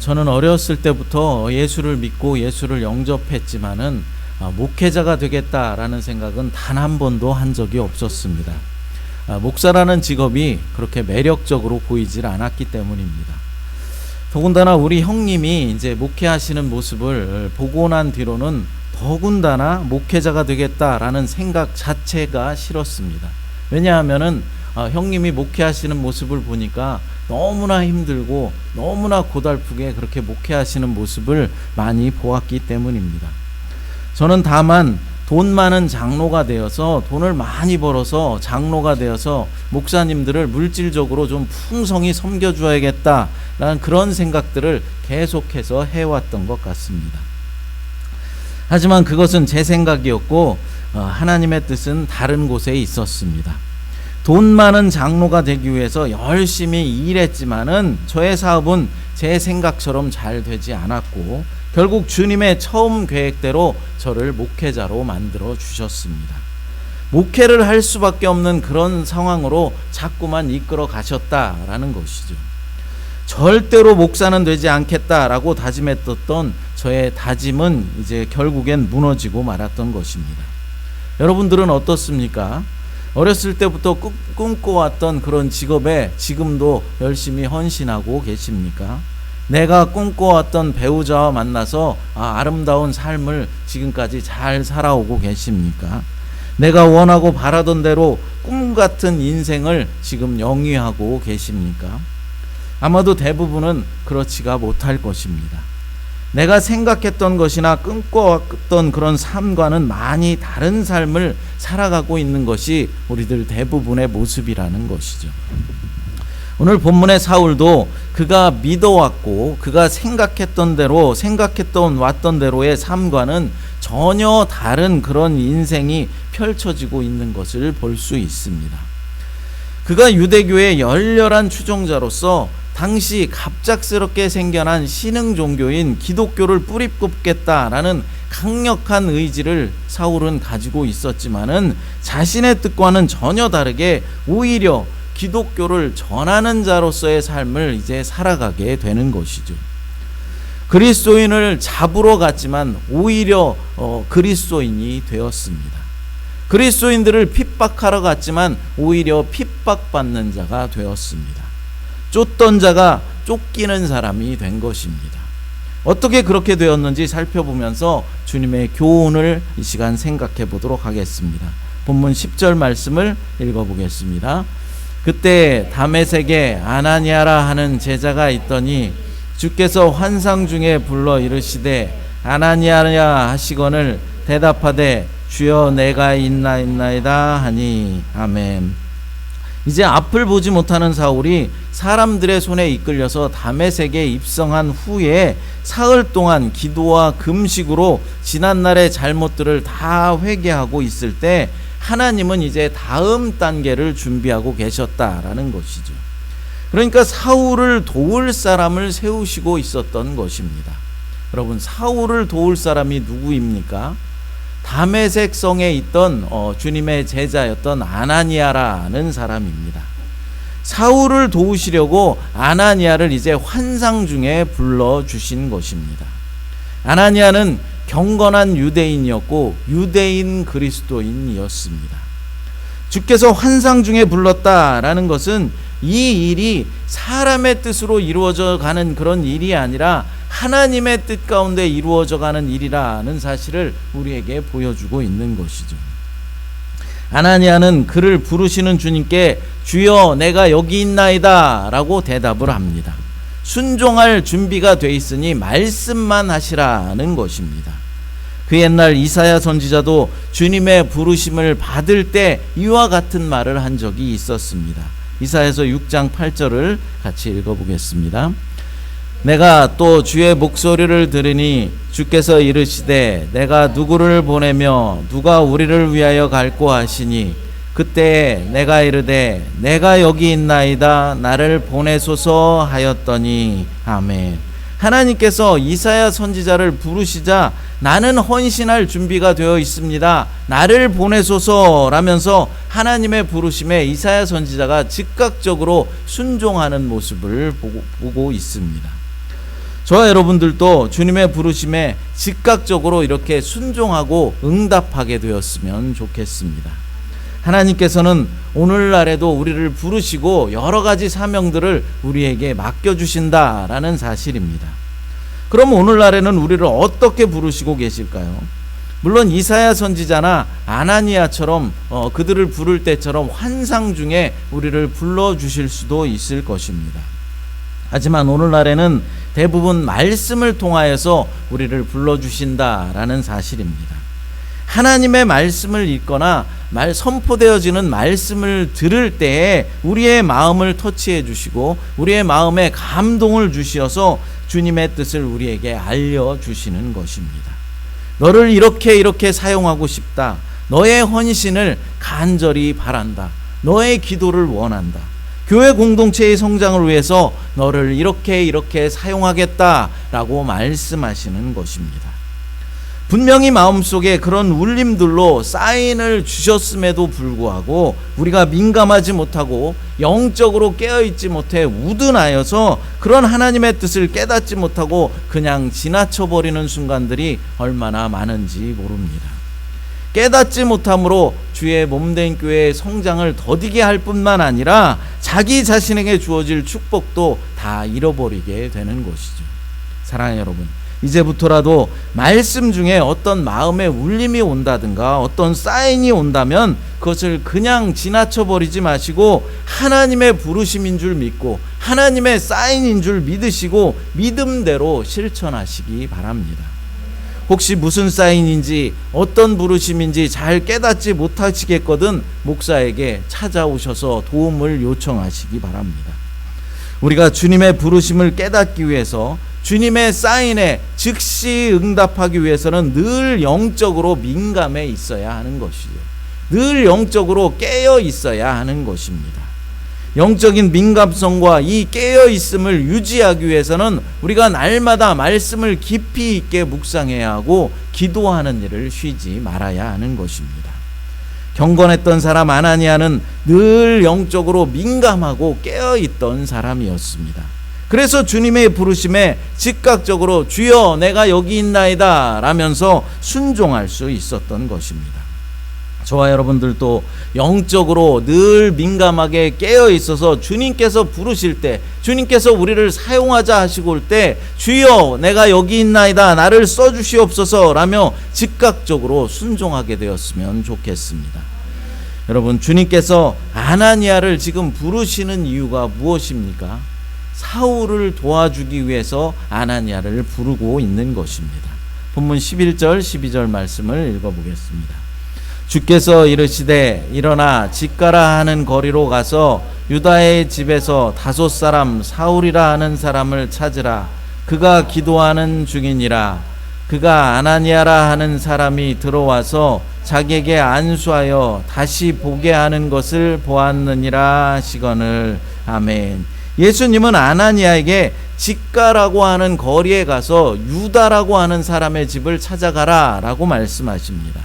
저는 어렸을 때부터 예수를 믿고 예수를 영접했지만은 목회자가 되겠다라는 생각은 단 한 번도 한 적이 없었습니다. 목사라는 직업이 그렇게 매력적으로 보이질 않았기 때문입니다. 더군다나 우리 형님이 이제 목회하시는 모습을 보고 난 뒤로는 더군다나 목회자가 되겠다라는 생각 자체가 싫었습니다. 왜냐하면은 형님이 목회하시는 모습을 보니까 너무나 힘들고 너무나 고달프게 그렇게 목회하시는 모습을 많이 보았기 때문입니다. 저는 다만 돈 많은 장로가 되어서 돈을 많이 벌어서 장로가 되어서 목사님들을 물질적으로 좀 풍성히 섬겨줘야겠다라는 그런 생각들을 계속해서 해왔던 것 같습니다. 하지만 그것은 제 생각이었고 하나님의 뜻은 다른 곳에 있었습니다. 돈 많은 장로가 되기 위해서 열심히 일했지만은 저의 사업은 제 생각처럼 잘 되지 않았고 결국 주님의 처음 계획대로 저를 목회자로 만들어 주셨습니다. 목회를 할 수밖에 없는 그런 상황으로 자꾸만 이끌어 가셨다라는 것이죠. 절대로 목사는 되지 않겠다라고 다짐했던 저의 다짐은 이제 결국엔 무너지고 말았던 것입니다. 여러분들은 어떻습니까? 어렸을 때부터 꿈꿔왔던 그런 직업에 지금도 열심히 헌신하고 계십니까? 내가 꿈꿔왔던 배우자와 만나서 아름다운 삶을 지금까지 잘 살아오고 계십니까? 내가 원하고 바라던 대로 꿈같은 인생을 지금 영위하고 계십니까? 아마도 대부분은 그렇지가 못할 것입니다. 내가 생각했던 것이나 꿈꿔왔던 그런 삶과는 많이 다른 삶을 살아가고 있는 것이 우리들 대부분의 모습이라는 것이죠. 오늘 본문의 사울도 그가 믿어왔고 그가 생각했던 왔던 대로의 삶과는 전혀 다른 그런 인생이 펼쳐지고 있는 것을 볼 수 있습니다. 그가 유대교의 열렬한 추종자로서 당시 갑작스럽게 생겨난 신흥 종교인 기독교를 뿌리 뽑겠다라는 강력한 의지를 사울은 가지고 있었지만은 자신의 뜻과는 전혀 다르게 오히려 기독교를 전하는 자로서의 삶을 이제 살아가게 되는 것이죠. 그리스도인을 잡으러 갔지만 오히려 그리스도인이 되었습니다. 그리스도인들을 핍박하러 갔지만 오히려 핍박받는 자가 되었습니다. 쫓던 자가 쫓기는 사람이 된 것입니다. 어떻게 그렇게 되었는지 살펴보면서 주님의 교훈을 이 시간 생각해 보도록 하겠습니다. 본문 10절 말씀을 읽어보겠습니다. 그때 다메섹에 아나니아라 하는 제자가 있더니 주께서 환상 중에 불러 이르시되 아나니아야 하시거늘 대답하되 주여 내가 있나이다 하니 아멘. 이제 앞을 보지 못하는 사울이 사람들의 손에 이끌려서 다메섹에 입성한 후에 사흘 동안 기도와 금식으로 지난날의 잘못들을 다 회개하고 있을 때 하나님은 이제 다음 단계를 준비하고 계셨다라는 것이죠. 그러니까 사울을 도울 사람을 세우시고 있었던 것입니다. 여러분, 사울을 도울 사람이 누구입니까? 다메섹 성에 있던 주님의 제자였던 아나니아라는 사람입니다. 사울을 도우시려고 아나니아를 이제 환상 중에 불러주신 것입니다. 아나니아는 경건한 유대인이었고 유대인 그리스도인이었습니다. 주께서 환상 중에 불렀다라는 것은 이 일이 사람의 뜻으로 이루어져 가는 그런 일이 아니라 하나님의 뜻 가운데 이루어져 가는 일이라는 사실을 우리에게 보여주고 있는 것이죠. 아나니아는 그를 부르시는 주님께 주여 내가 여기 있나이다 라고 대답을 합니다. 순종할 준비가 돼 있으니 말씀만 하시라는 것입니다. 그 옛날 이사야 선지자도 주님의 부르심을 받을 때 이와 같은 말을 한 적이 있었습니다. 이사야서 6장 8절을 같이 읽어보겠습니다. 내가 또 주의 목소리를 들으니 주께서 이르시되 내가 누구를 보내며 누가 우리를 위하여 갈고 하시니 그때 내가 이르되 내가 여기 있나이다 나를 보내소서 하였더니 아멘. 하나님께서 이사야 선지자를 부르시자 나는 헌신할 준비가 되어 있습니다. 나를 보내소서라면서 하나님의 부르심에 이사야 선지자가 즉각적으로 순종하는 모습을 보고 있습니다. 저와 여러분들도 주님의 부르심에 즉각적으로 이렇게 순종하고 응답하게 되었으면 좋겠습니다. 하나님께서는 오늘날에도 우리를 부르시고 여러 가지 사명들을 우리에게 맡겨주신다라는 사실입니다. 그럼 오늘날에는 우리를 어떻게 부르시고 계실까요? 물론 이사야 선지자나 아나니아처럼 그들을 부를 때처럼 환상 중에 우리를 불러주실 수도 있을 것입니다. 하지만 오늘날에는 대부분 말씀을 통하여서 우리를 불러주신다라는 사실입니다. 하나님의 말씀을 읽거나 선포되어지는 말씀을 들을 때에 우리의 마음을 터치해 주시고 우리의 마음에 감동을 주시어서 주님의 뜻을 우리에게 알려주시는 것입니다. 너를 이렇게 사용하고 싶다. 너의 헌신을 간절히 바란다. 너의 기도를 원한다. 교회 공동체의 성장을 위해서 너를 이렇게 사용하겠다라고 말씀하시는 것입니다. 분명히 마음속에 그런 울림들로 사인을 주셨음에도 불구하고 우리가 민감하지 못하고 영적으로 깨어있지 못해 우둔하여서 그런 하나님의 뜻을 깨닫지 못하고 그냥 지나쳐버리는 순간들이 얼마나 많은지 모릅니다. 깨닫지 못함으로 주의 몸된 교회의 성장을 더디게 할 뿐만 아니라 자기 자신에게 주어질 축복도 다 잃어버리게 되는 것이죠. 사랑하는 여러분, 이제부터라도 말씀 중에 어떤 마음의 울림이 온다든가 어떤 사인이 온다면 그것을 그냥 지나쳐버리지 마시고 하나님의 부르심인 줄 믿고 하나님의 사인인 줄 믿으시고 믿음대로 실천하시기 바랍니다. 혹시 무슨 사인인지 어떤 부르심인지 잘 깨닫지 못하시겠거든 목사에게 찾아오셔서 도움을 요청하시기 바랍니다. 우리가 주님의 부르심을 깨닫기 위해서 주님의 사인에 즉시 응답하기 위해서는 늘 영적으로 민감해 있어야 하는 것이죠. 늘 영적으로 깨어 있어야 하는 것입니다. 영적인 민감성과 이 깨어 있음을 유지하기 위해서는 우리가 날마다 말씀을 깊이 있게 묵상해야 하고 기도하는 일을 쉬지 말아야 하는 것입니다. 경건했던 사람 아나니아는 늘 영적으로 민감하고 깨어 있던 사람이었습니다. 그래서 주님의 부르심에 즉각적으로 주여 내가 여기 있나이다 라면서 순종할 수 있었던 것입니다. 저와 여러분들도 영적으로 늘 민감하게 깨어 있어서 주님께서 부르실 때, 주님께서 우리를 사용하자 하시고 올 때 주여 내가 여기 있나이다 나를 써주시옵소서 라며 즉각적으로 순종하게 되었으면 좋겠습니다. 여러분, 주님께서 아나니아를 지금 부르시는 이유가 무엇입니까? 사울을 도와주기 위해서 아나니아를 부르고 있는 것입니다. 본문 11절 12절 말씀을 읽어보겠습니다. 주께서 이르시되 일어나 직가라 하는 거리로 가서 유다의 집에서 다섯 사람 사울이라 하는 사람을 찾으라. 그가 기도하는 중이니라. 그가 아나니아라 하는 사람이 들어와서 자기에게 안수하여 다시 보게 하는 것을 보았느니라 하시거늘. 아멘. 예수님은 아나니아에게 직가라고 하는 거리에 가서 유다라고 하는 사람의 집을 찾아가라 라고 말씀하십니다.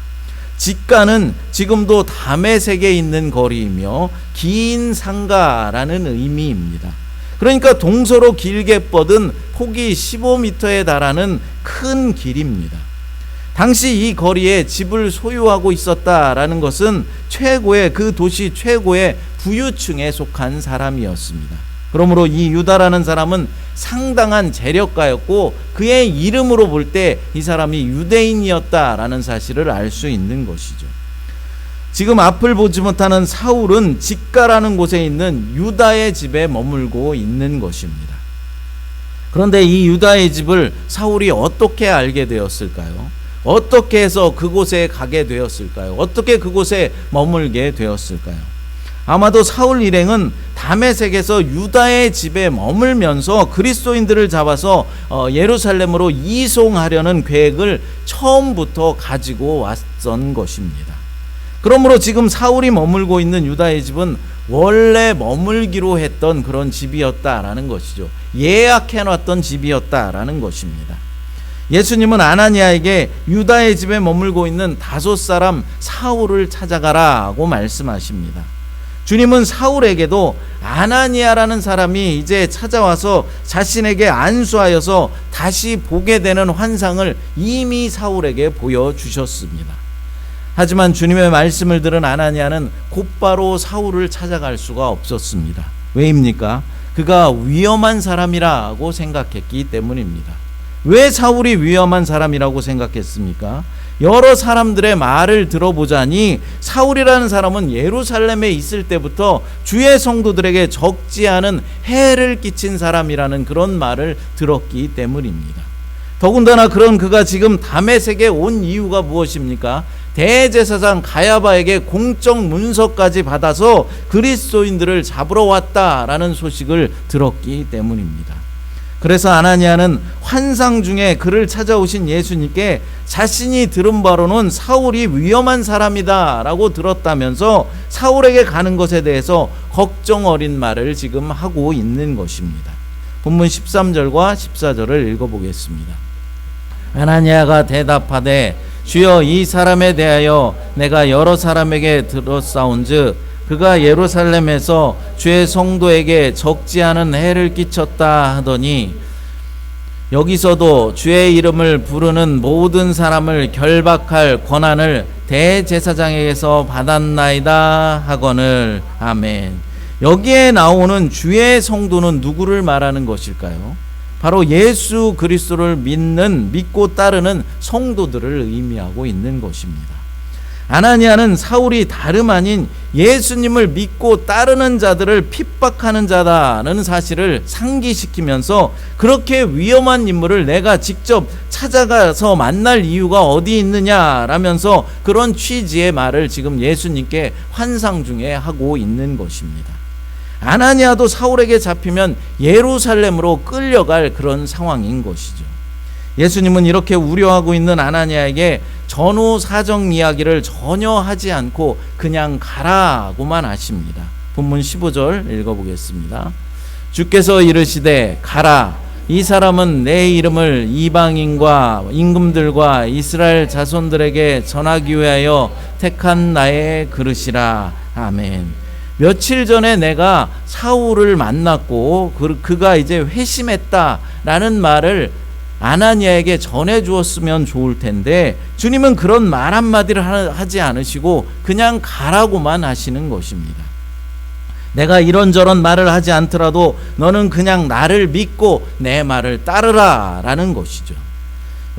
직가는 지금도 다메섹에 있는 거리이며 긴 상가라는 의미입니다. 그러니까 동서로 길게 뻗은 폭이 15m에 달하는 큰 길입니다. 당시 이 거리에 집을 소유하고 있었다라는 것은 그 도시 최고의 부유층에 속한 사람이었습니다. 그러므로 이 유다라는 사람은 상당한 재력가였고 그의 이름으로 볼 때 이 사람이 유대인이었다라는 사실을 알 수 있는 것이죠. 지금 앞을 보지 못하는 사울은 직가라는 곳에 있는 유다의 집에 머물고 있는 것입니다. 그런데 이 유다의 집을 사울이 어떻게 알게 되었을까요? 어떻게 해서 그곳에 가게 되었을까요? 어떻게 그곳에 머물게 되었을까요? 아마도 사울 일행은 다메섹에서 유다의 집에 머물면서 그리스도인들을 잡아서 예루살렘으로 이송하려는 계획을 처음부터 가지고 왔던 것입니다. 그러므로 지금 사울이 머물고 있는 유다의 집은 원래 머물기로 했던 그런 집이었다라는 것이죠. 예약해놨던 집이었다라는 것입니다. 예수님은 아나니아에게 유다의 집에 머물고 있는 다섯 사람 사울을 찾아가라고 말씀하십니다. 주님은 사울에게도 아나니아라는 사람이 이제 찾아와서 자신에게 안수하여서 다시 보게 되는 환상을 이미 사울에게 보여주셨습니다. 하지만 주님의 말씀을 들은 아나니아는 곧바로 사울을 찾아갈 수가 없었습니다. 왜입니까? 그가 위험한 사람이라고 생각했기 때문입니다. 왜 사울이 위험한 사람이라고 생각했습니까? 여러 사람들의 말을 들어보자니 사울이라는 사람은 예루살렘에 있을 때부터 주의 성도들에게 적지 않은 해를 끼친 사람이라는 그런 말을 들었기 때문입니다. 더군다나 그런 그가 지금 다메섹에 온 이유가 무엇입니까? 대제사장 가야바에게 공적 문서까지 받아서 그리스도인들을 잡으러 왔다라는 소식을 들었기 때문입니다. 그래서 아나니아는 환상 중에 그를 찾아오신 예수님께 자신이 들은 바로는 사울이 위험한 사람이다 라고 들었다면서 사울에게 가는 것에 대해서 걱정 어린 말을 지금 하고 있는 것입니다. 본문 13절과 14절을 읽어보겠습니다. 아나니아가 대답하되 주여, 이 사람에 대하여 내가 여러 사람에게 들었사온즉 그가 예루살렘에서 주의 성도에게 적지 않은 해를 끼쳤다 하더니 여기서도 주의 이름을 부르는 모든 사람을 결박할 권한을 대제사장에게서 받았나이다 하거늘. 아멘. 여기에 나오는 주의 성도는 누구를 말하는 것일까요? 바로 예수 그리스도를 믿고 따르는 성도들을 의미하고 있는 것입니다. 아나니아는 사울이 다름 아닌 예수님을 믿고 따르는 자들을 핍박하는 자다는 사실을 상기시키면서 그렇게 위험한 인물을 내가 직접 찾아가서 만날 이유가 어디 있느냐라면서 그런 취지의 말을 지금 예수님께 환상 중에 하고 있는 것입니다. 아나니아도 사울에게 잡히면 예루살렘으로 끌려갈 그런 상황인 것이죠. 예수님은 이렇게 우려하고 있는 아나니아에게 전후 사정 이야기를 전혀 하지 않고 그냥 가라고만 하십니다. 본문 15절 읽어보겠습니다. 주께서 이르시되 가라, 이 사람은 내 이름을 이방인과 임금들과 이스라엘 자손들에게 전하기 위하여 택한 나의 그릇이라. 아멘. 며칠 전에 내가 사울을 만났고 그가 이제 회심했다라는 말을 아나니아에게 전해 주었으면 좋을 텐데 주님은 그런 말 한마디를 하지 않으시고 그냥 가라고만 하시는 것입니다. 내가 이런저런 말을 하지 않더라도 너는 그냥 나를 믿고 내 말을 따르라 라는 것이죠.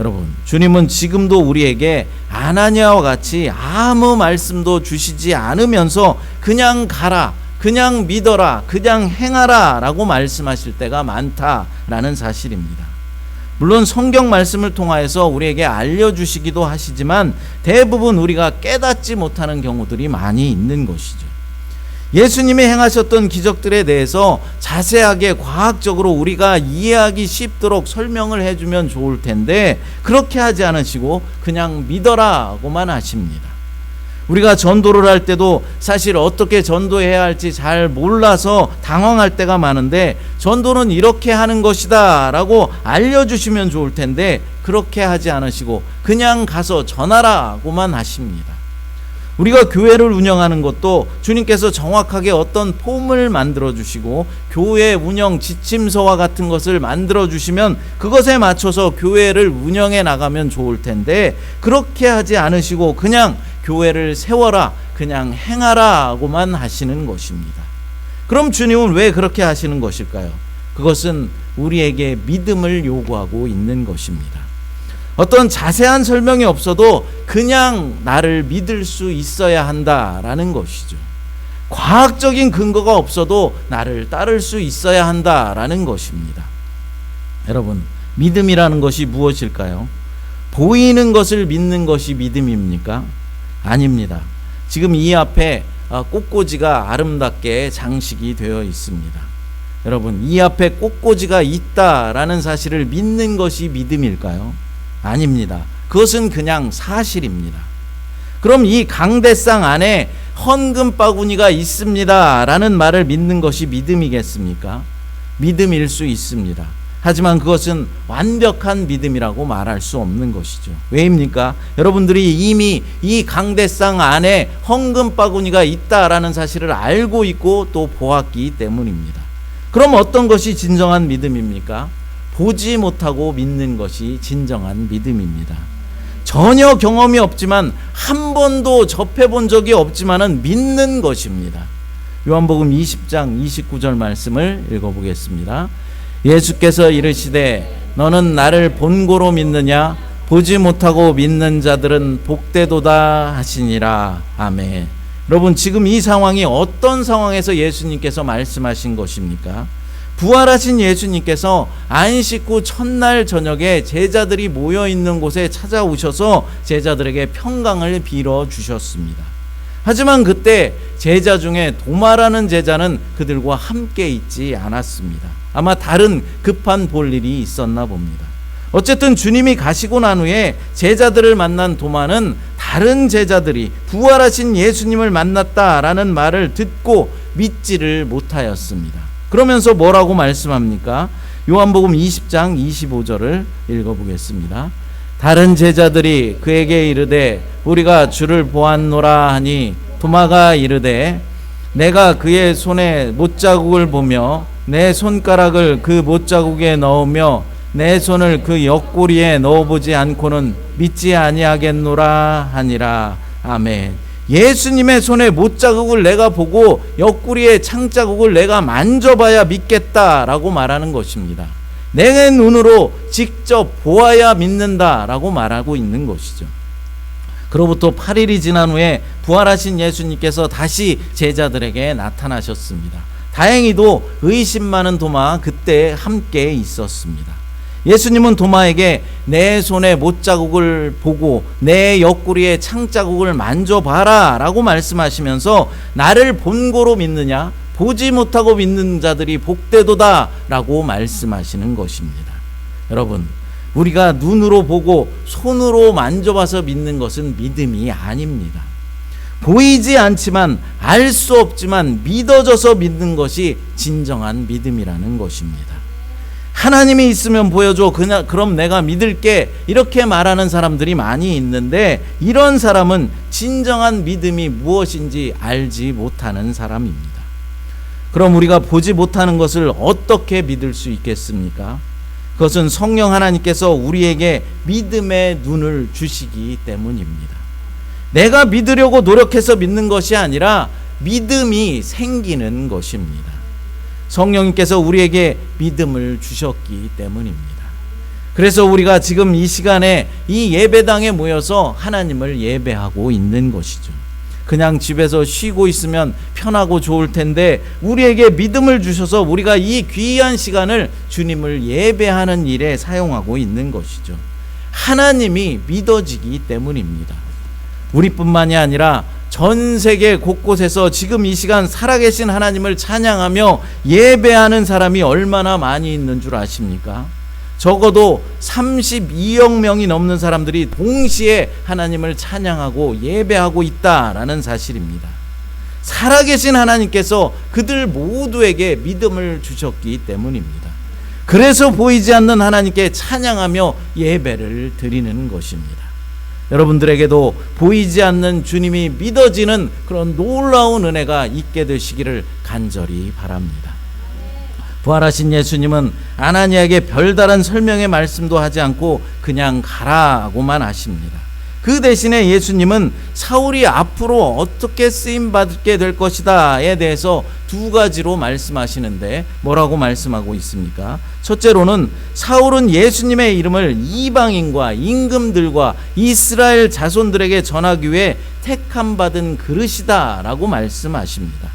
여러분, 주님은 지금도 우리에게 아나니아와 같이 아무 말씀도 주시지 않으면서 그냥 가라, 그냥 믿어라, 그냥 행하라 라고 말씀하실 때가 많다라는 사실입니다. 물론 성경 말씀을 통하여서 우리에게 알려주시기도 하시지만 대부분 우리가 깨닫지 못하는 경우들이 많이 있는 것이죠. 예수님이 행하셨던 기적들에 대해서 자세하게 과학적으로 우리가 이해하기 쉽도록 설명을 해주면 좋을 텐데 그렇게 하지 않으시고 그냥 믿어라고만 하십니다. 우리가 전도를 할 때도 사실 어떻게 전도해야 할지 잘 몰라서 당황할 때가 많은데 전도는 이렇게 하는 것이다 라고 알려주시면 좋을 텐데 그렇게 하지 않으시고 그냥 가서 전하라고만 하십니다. 우리가 교회를 운영하는 것도 주님께서 정확하게 어떤 폼을 만들어 주시고 교회 운영 지침서와 같은 것을 만들어 주시면 그것에 맞춰서 교회를 운영해 나가면 좋을 텐데 그렇게 하지 않으시고 그냥 교회를 세워라, 그냥 행하라고만 하시는 것입니다. 그럼 주님은 왜 그렇게 하시는 것일까요? 그것은 우리에게 믿음을 요구하고 있는 것입니다. 어떤 자세한 설명이 없어도 그냥 나를 믿을 수 있어야 한다라는 것이죠. 과학적인 근거가 없어도 나를 따를 수 있어야 한다라는 것입니다. 여러분, 믿음이라는 것이 무엇일까요? 보이는 것을 믿는 것이 믿음입니까? 아닙니다. 지금 이 앞에 꽃꽂이가 아름답게 장식이 되어 있습니다. 여러분, 이 앞에 꽃꽂이가 있다라는 사실을 믿는 것이 믿음일까요? 아닙니다. 그것은 그냥 사실입니다. 그럼 이 강대상 안에 헌금 바구니가 있습니다 라는 말을 믿는 것이 믿음이겠습니까? 믿음일 수 있습니다. 하지만 그것은 완벽한 믿음이라고 말할 수 없는 것이죠. 왜입니까? 여러분들이 이미 이 강대상 안에 헌금 바구니가 있다라는 사실을 알고 있고 또 보았기 때문입니다. 그럼 어떤 것이 진정한 믿음입니까? 보지 못하고 믿는 것이 진정한 믿음입니다. 전혀 경험이 없지만 한 번도 접해본 적이 없지만은 믿는 것입니다. 요한복음 20장 29절 말씀을 읽어보겠습니다. 예수께서 이르시되 너는 나를 본고로 믿느냐? 보지 못하고 믿는 자들은 복되도다 하시니라. 아멘. 여러분, 지금 이 상황이 어떤 상황에서 예수님께서 말씀하신 것입니까? 부활하신 예수님께서 안식 후 첫날 저녁에 제자들이 모여있는 곳에 찾아오셔서 제자들에게 평강을 빌어주셨습니다. 하지만 그때 제자 중에 도마라는 제자는 그들과 함께 있지 않았습니다. 아마 다른 급한 볼일이 있었나 봅니다. 어쨌든 주님이 가시고 난 후에 제자들을 만난 도마는 다른 제자들이 부활하신 예수님을 만났다라는 말을 듣고 믿지를 못하였습니다. 그러면서 뭐라고 말씀합니까? 요한복음 20장 25절을 읽어보겠습니다. 다른 제자들이 그에게 이르되 우리가 주를 보았노라 하니 도마가 이르되 내가 그의 손에 못자국을 보며 내 손가락을 그 못자국에 넣으며 내 손을 그 옆구리에 넣어보지 않고는 믿지 아니하겠노라 하니라. 아멘. 예수님의 손에 못자국을 내가 보고 옆구리에 창자국을 내가 만져봐야 믿겠다라고 말하는 것입니다. 내 눈으로 직접 보아야 믿는다라고 말하고 있는 것이죠. 그로부터 8일이 지난 후에 부활하신 예수님께서 다시 제자들에게 나타나셨습니다. 다행히도 의심 많은 도마 그때 함께 있었습니다. 예수님은 도마에게 내 손에 못자국을 보고 내 옆구리에 창자국을 만져봐라 라고 말씀하시면서 나를 본고로 믿느냐? 보지 못하고 믿는 자들이 복되도다 라고 말씀하시는 것입니다. 여러분, 우리가 눈으로 보고 손으로 만져봐서 믿는 것은 믿음이 아닙니다. 보이지 않지만 알 수 없지만 믿어져서 믿는 것이 진정한 믿음이라는 것입니다. 하나님이 있으면 보여줘. 그럼 내가 믿을게. 이렇게 말하는 사람들이 많이 있는데 이런 사람은 진정한 믿음이 무엇인지 알지 못하는 사람입니다. 그럼 우리가 보지 못하는 것을 어떻게 믿을 수 있겠습니까? 그것은 성령 하나님께서 우리에게 믿음의 눈을 주시기 때문입니다. 내가 믿으려고 노력해서 믿는 것이 아니라 믿음이 생기는 것입니다. 성령님께서 우리에게 믿음을 주셨기 때문입니다. 그래서 우리가 지금 이 시간에 이 예배당에 모여서 하나님을 예배하고 있는 것이죠. 그냥 집에서 쉬고 있으면 편하고 좋을 텐데 우리에게 믿음을 주셔서 우리가 이 귀한 시간을 주님을 예배하는 일에 사용하고 있는 것이죠. 하나님이 믿어지기 때문입니다. 우리뿐만이 아니라 전 세계 곳곳에서 지금 이 시간 살아계신 하나님을 찬양하며 예배하는 사람이 얼마나 많이 있는 줄 아십니까? 적어도 32억 명이 넘는 사람들이 동시에 하나님을 찬양하고 예배하고 있다라는 사실입니다. 살아계신 하나님께서 그들 모두에게 믿음을 주셨기 때문입니다. 그래서 보이지 않는 하나님께 찬양하며 예배를 드리는 것입니다. 여러분들에게도 보이지 않는 주님이 믿어지는 그런 놀라운 은혜가 있게 되시기를 간절히 바랍니다. 부활하신 예수님은 아나니아에게 별다른 설명의 말씀도 하지 않고 그냥 가라고만 하십니다. 그 대신에 예수님은 사울이 앞으로 어떻게 쓰임받게 될 것이다에 대해서 두 가지로 말씀하시는데 뭐라고 말씀하고 있습니까? 첫째로는 사울은 예수님의 이름을 이방인과 임금들과 이스라엘 자손들에게 전하기 위해 택함받은 그릇이다 라고 말씀하십니다.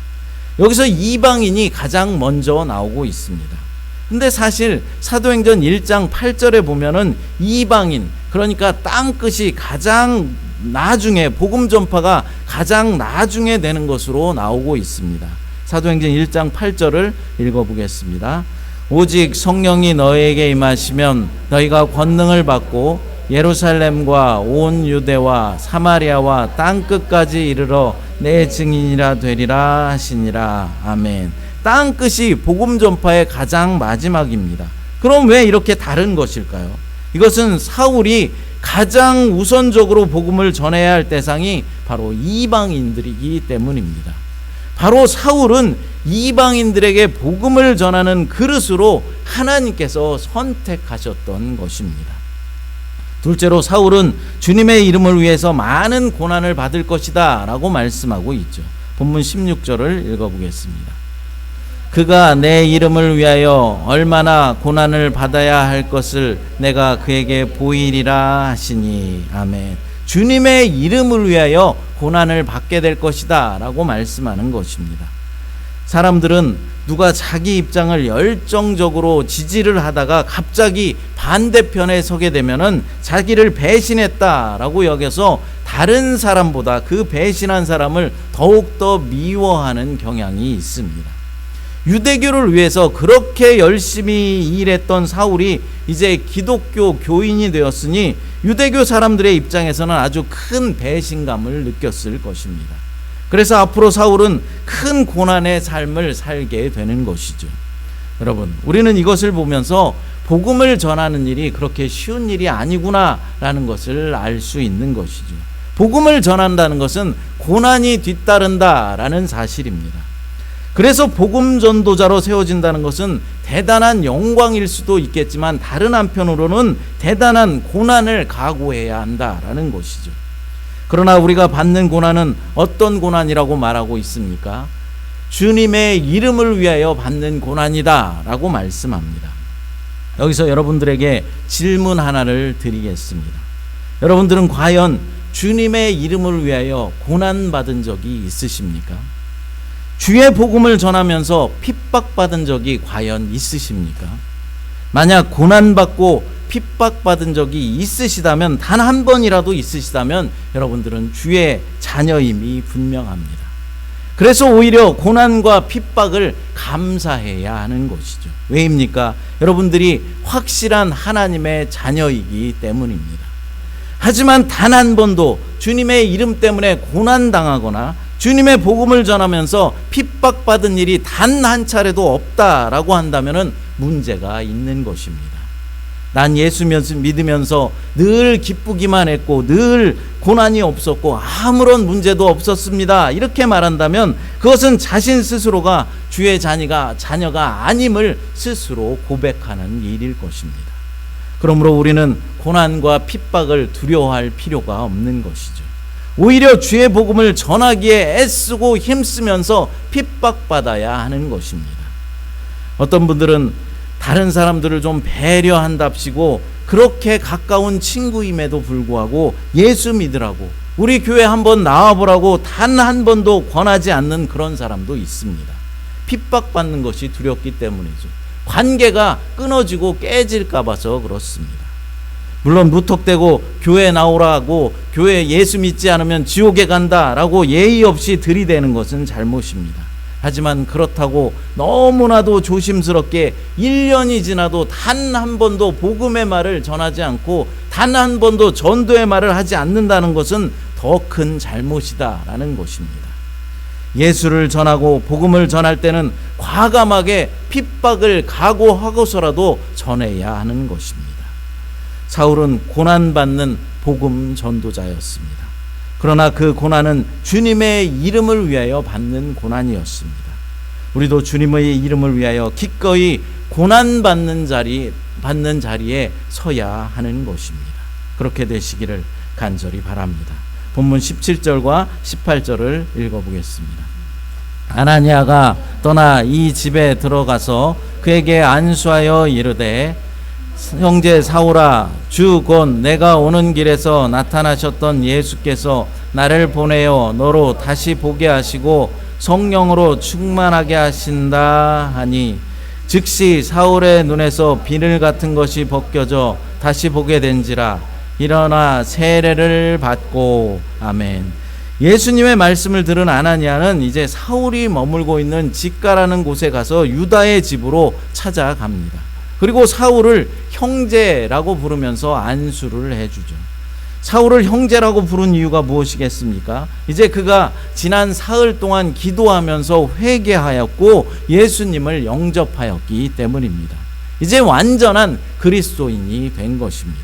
여기서 이방인이 가장 먼저 나오고 있습니다. 근데 사실 사도행전 1장 8절에 보면은 이방인, 그러니까 땅끝이 가장 나중에, 복음 전파가 가장 나중에 되는 것으로 나오고 있습니다. 사도행전 1장 8절을 읽어보겠습니다. 오직 성령이 너희에게 임하시면 너희가 권능을 받고 예루살렘과 온 유대와 사마리아와 땅끝까지 이르러 내 증인이라 되리라 하시니라. 아멘. 땅끝이 복음 전파의 가장 마지막입니다. 그럼 왜 이렇게 다른 것일까요? 이것은 사울이 가장 우선적으로 복음을 전해야 할 대상이 바로 이방인들이기 때문입니다. 바로 사울은 이방인들에게 복음을 전하는 그릇으로 하나님께서 선택하셨던 것입니다. 둘째로 사울은 주님의 이름을 위해서 많은 고난을 받을 것이다 라고 말씀하고 있죠. 본문 16절을 읽어보겠습니다. 그가 내 이름을 위하여 얼마나 고난을 받아야 할 것을 내가 그에게 보이리라 하시니. 아멘. 주님의 이름을 위하여 고난을 받게 될 것이다 라고 말씀하는 것입니다. 사람들은 누가 자기 입장을 열정적으로 지지를 하다가 갑자기 반대편에 서게 되면은 자기를 배신했다라고 여겨서 다른 사람보다 그 배신한 사람을 더욱더 미워하는 경향이 있습니다. 유대교를 위해서 그렇게 열심히 일했던 사울이 이제 기독교 교인이 되었으니 유대교 사람들의 입장에서는 아주 큰 배신감을 느꼈을 것입니다. 그래서 앞으로 사울은 큰 고난의 삶을 살게 되는 것이죠. 여러분, 우리는 이것을 보면서 복음을 전하는 일이 그렇게 쉬운 일이 아니구나라는 것을 알 수 있는 것이죠. 복음을 전한다는 것은 고난이 뒤따른다라는 사실입니다. 그래서 복음 전도자로 세워진다는 것은 대단한 영광일 수도 있겠지만 다른 한편으로는 대단한 고난을 각오해야 한다라는 것이죠. 그러나 우리가 받는 고난은 어떤 고난이라고 말하고 있습니까? 주님의 이름을 위하여 받는 고난이다 라고 말씀합니다. 여기서 여러분들에게 질문 하나를 드리겠습니다. 여러분들은 과연 주님의 이름을 위하여 고난받은 적이 있으십니까? 주의 복음을 전하면서 핍박받은 적이 과연 있으십니까? 만약 고난받고 핍박받은 적이 있으시다면, 단 한 번이라도 있으시다면 여러분들은 주의 자녀임이 분명합니다. 그래서 오히려 고난과 핍박을 감사해야 하는 것이죠. 왜입니까? 여러분들이 확실한 하나님의 자녀이기 때문입니다. 하지만 단 한 번도 주님의 이름 때문에 고난당하거나 주님의 복음을 전하면서 핍박받은 일이 단 한 차례도 없다라고 한다면 문제가 있는 것입니다. 난 예수 믿으면서 늘 기쁘기만 했고 늘 고난이 없었고 아무런 문제도 없었습니다. 이렇게 말한다면 그것은 자신 스스로가 주의 자녀가 아님을 스스로 고백하는 일일 것입니다. 그러므로 우리는 고난과 핍박을 두려워할 필요가 없는 것이죠. 오히려 주의 복음을 전하기에 애쓰고 힘쓰면서 핍박받아야 하는 것입니다. 어떤 분들은 다른 사람들을 좀 배려한답시고 그렇게 가까운 친구임에도 불구하고 예수 믿으라고, 우리 교회 한번 나와보라고 단 한 번도 권하지 않는 그런 사람도 있습니다. 핍박받는 것이 두렵기 때문이죠. 관계가 끊어지고 깨질까 봐서 그렇습니다. 물론 무턱대고 교회 나오라고, 교회 예수 믿지 않으면 지옥에 간다라고 예의 없이 들이대는 것은 잘못입니다. 하지만 그렇다고 너무나도 조심스럽게 1년이 지나도 단 한 번도 복음의 말을 전하지 않고 단 한 번도 전도의 말을 하지 않는다는 것은 더 큰 잘못이다라는 것입니다. 예수를 전하고 복음을 전할 때는 과감하게 핍박을 각오하고서라도 전해야 하는 것입니다. 사울은 고난받는 복음 전도자였습니다. 그러나 그 고난은 주님의 이름을 위하여 받는 고난이었습니다. 우리도 주님의 이름을 위하여 기꺼이 고난받는 자리에 서야 하는 것입니다. 그렇게 되시기를 간절히 바랍니다. 본문 17절과 18절을 읽어보겠습니다. 아나니아가 떠나 이 집에 들어가서 그에게 안수하여 이르되, 형제 사울아, 주 곧 내가 오는 길에서 나타나셨던 예수께서 나를 보내어 너로 다시 보게 하시고 성령으로 충만하게 하신다 하니, 즉시 사울의 눈에서 비늘 같은 것이 벗겨져 다시 보게 된지라. 일어나 세례를 받고. 아멘. 예수님의 말씀을 들은 아나니아는 이제 사울이 머물고 있는 직가라는 곳에 가서 유다의 집으로 찾아갑니다. 그리고 사울을 형제라고 부르면서 안수를 해주죠. 사울을 형제라고 부른 이유가 무엇이겠습니까? 이제 그가 지난 사흘 동안 기도하면서 회개하였고 예수님을 영접하였기 때문입니다. 이제 완전한 그리스도인이 된 것입니다.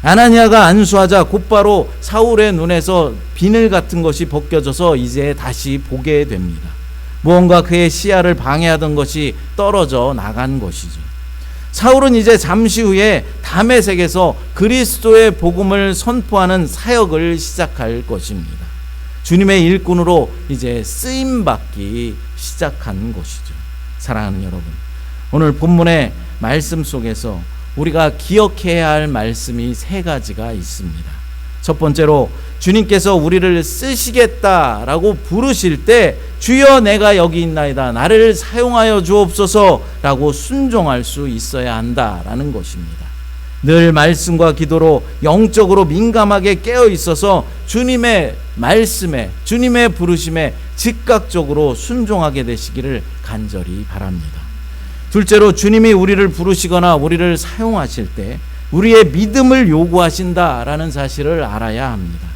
아나니아가 안수하자 곧바로 사울의 눈에서 비늘 같은 것이 벗겨져서 이제 다시 보게 됩니다. 무언가 그의 시야를 방해하던 것이 떨어져 나간 것이죠. 사울은 이제 잠시 후에 다메섹에서 그리스도의 복음을 선포하는 사역을 시작할 것입니다. 주님의 일꾼으로 이제 쓰임받기 시작한 것이죠. 사랑하는 여러분, 오늘 본문의 말씀 속에서 우리가 기억해야 할 말씀이 세 가지가 있습니다. 첫 번째로 주님께서 우리를 쓰시겠다라고 부르실 때 주여 내가 여기 있나이다, 나를 사용하여 주옵소서라고 순종할 수 있어야 한다라는 것입니다. 늘 말씀과 기도로 영적으로 민감하게 깨어 있어서 주님의 말씀에, 주님의 부르심에 즉각적으로 순종하게 되시기를 간절히 바랍니다. 둘째로 주님이 우리를 부르시거나 우리를 사용하실 때 우리의 믿음을 요구하신다라는 사실을 알아야 합니다.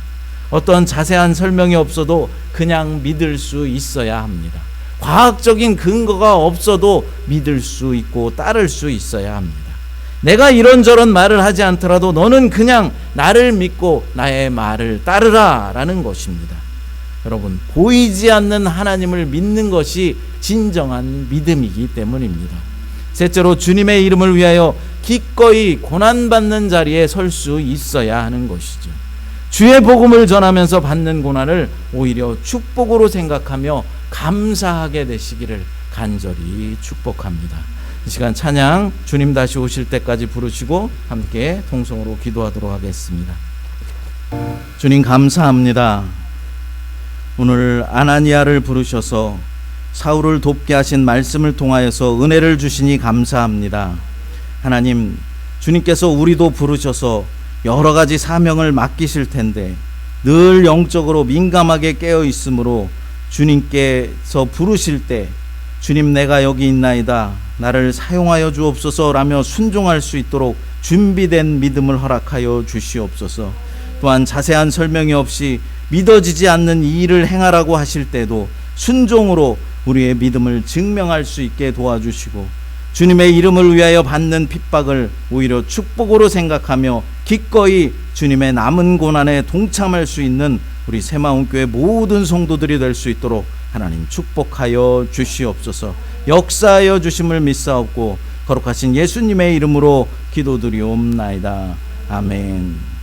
어떤 자세한 설명이 없어도 그냥 믿을 수 있어야 합니다. 과학적인 근거가 없어도 믿을 수 있고 따를 수 있어야 합니다. 내가 이런저런 말을 하지 않더라도 너는 그냥 나를 믿고 나의 말을 따르라 라는 것입니다. 여러분, 보이지 않는 하나님을 믿는 것이 진정한 믿음이기 때문입니다. 셋째로 주님의 이름을 위하여 기꺼이 고난받는 자리에 설 수 있어야 하는 것이죠. 주의 복음을 전하면서 받는 고난을 오히려 축복으로 생각하며 감사하게 되시기를 간절히 축복합니다. 이 시간 찬양 주님 다시 오실 때까지 부르시고 함께 통성으로 기도하도록 하겠습니다. 주님 감사합니다. 오늘 아나니아를 부르셔서 사울을 돕게 하신 말씀을 통하여서 은혜를 주시니 감사합니다. 하나님, 주님께서 우리도 부르셔서 여러 가지 사명을 맡기실 텐데 늘 영적으로 민감하게 깨어 있으므로 주님께서 부르실 때 주님 내가 여기 있나이다, 나를 사용하여 주옵소서라며 순종할 수 있도록 준비된 믿음을 허락하여 주시옵소서. 또한 자세한 설명이 없이 믿어지지 않는 이 일을 행하라고 하실 때도 순종으로 우리의 믿음을 증명할 수 있게 도와주시고 주님의 이름을 위하여 받는 핍박을 오히려 축복으로 생각하며 기꺼이 주님의 남은 고난에 동참할 수 있는 우리 새마음교회 모든 성도들이 될 수 있도록 하나님 축복하여 주시옵소서. 역사하여 주심을 믿사옵고 거룩하신 예수님의 이름으로 기도드리옵나이다. 아멘.